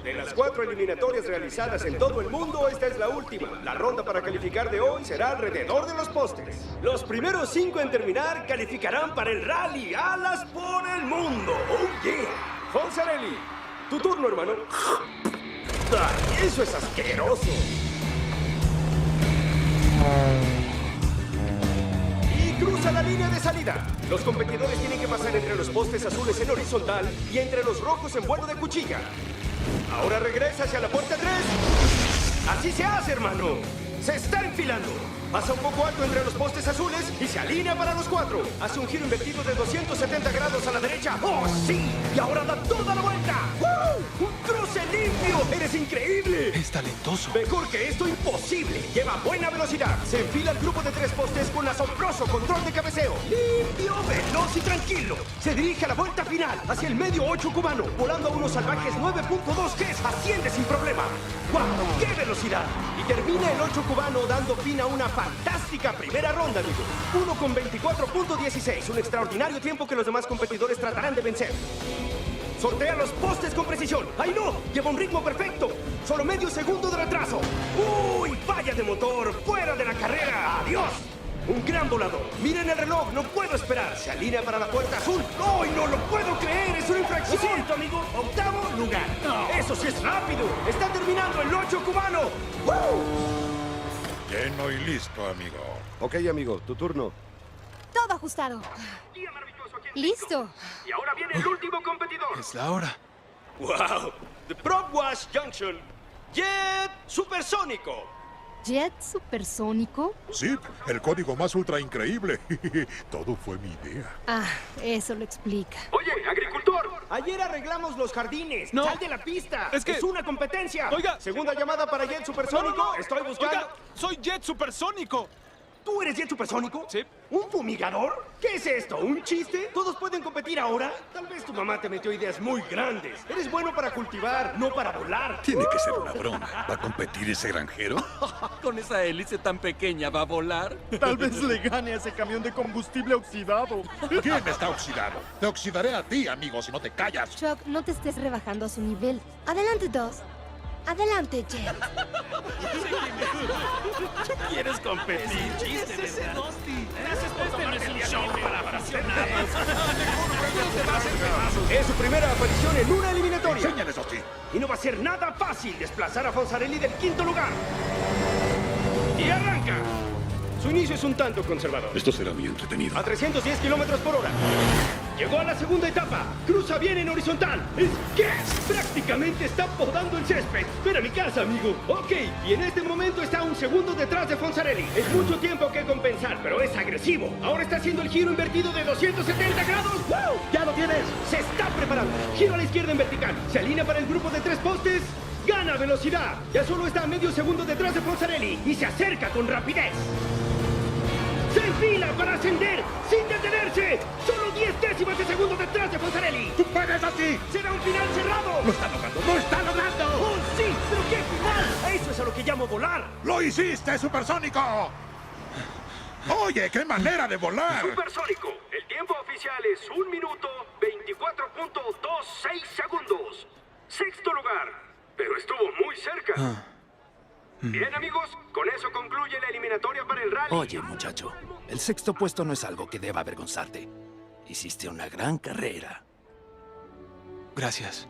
De las 4 eliminatorias realizadas en todo el mundo, esta es la última. La ronda para calificar de hoy será alrededor de los postes. Los primeros 5 en terminar calificarán para el rally Alas por el Mundo. ¡Oh, yeah! Fonzarelli, tu turno, hermano. ¡Ay, eso es asqueroso! Cruza la línea de salida. Los competidores tienen que pasar entre los postes azules en horizontal y entre los rojos en vuelo de cuchilla. Ahora regresa hacia la puerta 3. Así se hace, hermano. Se está enfilando. Pasa un poco alto entre los postes azules y se alinea para los 4. Hace un giro invertido de 270 grados a la derecha. ¡Oh, sí! Y ahora da toda la vuelta. ¡Woo! ¡Un cruce limpio! ¡Eres increíble! Es talentoso. Mejor que esto, imposible. Lleva buena velocidad. Se enfila al grupo de 3 postes con asombroso control de cabeceo. Limpio, veloz y tranquilo. Se dirige a la vuelta final, hacia el medio 8 cubano, volando a unos salvajes 9.2 Gs. Asciende sin problema. ¡Guau! ¡Qué velocidad! Y termina el 8 cubano dando fin a una fantástica primera ronda, amigo. 1 con 24.16. Un extraordinario tiempo que los demás competidores tratarán de vencer. Sortea los postes con precisión. ¡Ay, no! Lleva un ritmo perfecto. Solo medio segundo de retraso. ¡Uy! Falla de motor. Fuera de la carrera. ¡Adiós! Un gran volador. Miren el reloj. No puedo esperar. Se alinea para la puerta azul. ¡Ay, no lo puedo creer! ¡Es una infracción! Lo siento, amigo. Octavo lugar. No. Eso sí es rápido. Está terminando el 8 cubano. ¡Woo! Lleno y listo, amigo. Ok, amigo. Tu turno. Todo ajustado. Listo. Y ahora viene el último competidor. Es la hora. ¡Wow! The Prop Wash Junction. Jet Supersónico. ¿Jet supersónico? Sí, el código más ultra increíble. Todo fue mi idea. Ah, eso lo explica. Oye, agricultor. Ayer arreglamos los jardines. No. Sal de la pista. Es que- Es una competencia. Oiga. Segunda llamada para Jet Supersónico. No, no, no. Estoy buscando. Oiga, soy Jet Supersónico. ¿Tú eres Jet Supersónico? Sí. ¿Un fumigador? ¿Qué es esto? ¿Un chiste? ¿Todos pueden competir ahora? Tal vez tu mamá te metió ideas muy grandes. Eres bueno para cultivar, no para volar. Tiene que ser una broma. ¿Va a competir ese granjero? Con esa hélice tan pequeña va a volar. Tal vez le gane a ese camión de combustible oxidado. ¿Quién está oxidado? Te oxidaré a ti, amigo, si no te callas. Chuck, no te estés rebajando a su nivel. Adelante, dos. Adelante, Jet. ¿Quieres competir? ¡Chiste, ese Dusty! Es su primera aparición en una eliminatoria. Enséñales, Hostia. Y no va a ser nada fácil desplazar a Fonzarelli del 5º lugar. Y arranca. Su inicio es un tanto conservador. Esto será muy entretenido. A 310 kilómetros por hora. Llegó a la segunda etapa. Cruza bien en horizontal. ¿Es qué? Prácticamente está podando el césped. Ven a mi casa, amigo. Ok, y en este momento está un segundo detrás de Fonzarelli. Es mucho tiempo que compensar, pero es agresivo. Ahora está haciendo el giro invertido de 270 grados. ¡Wow! ¡Ya lo tienes! Se está preparando. Giro a la izquierda en vertical. Se alinea para el grupo de 3 postes. Gana velocidad. Ya solo está a medio segundo detrás de Fonzarelli y se acerca con rapidez. ¡Se enfila para ascender sin detenerse! ¡Solo 10 décimas de segundo detrás de Fonzarelli! ¡Tú puedes así! ¡Será un final cerrado! ¡Lo está logrando! ¡Lo está logrando! ¡Oh, sí! ¡Pero qué final! ¡Eso es a lo que llamo volar! ¡Lo hiciste, Supersónico! ¡Oye, qué manera de volar! Supersónico, el tiempo oficial es 1 minuto 24.26 segundos. Sexto lugar, pero estuvo muy cerca. Bien, amigos, con eso concluye la eliminatoria para el rally. Oye, muchacho, el sexto puesto no es algo que deba avergonzarte. Hiciste una gran carrera. Gracias.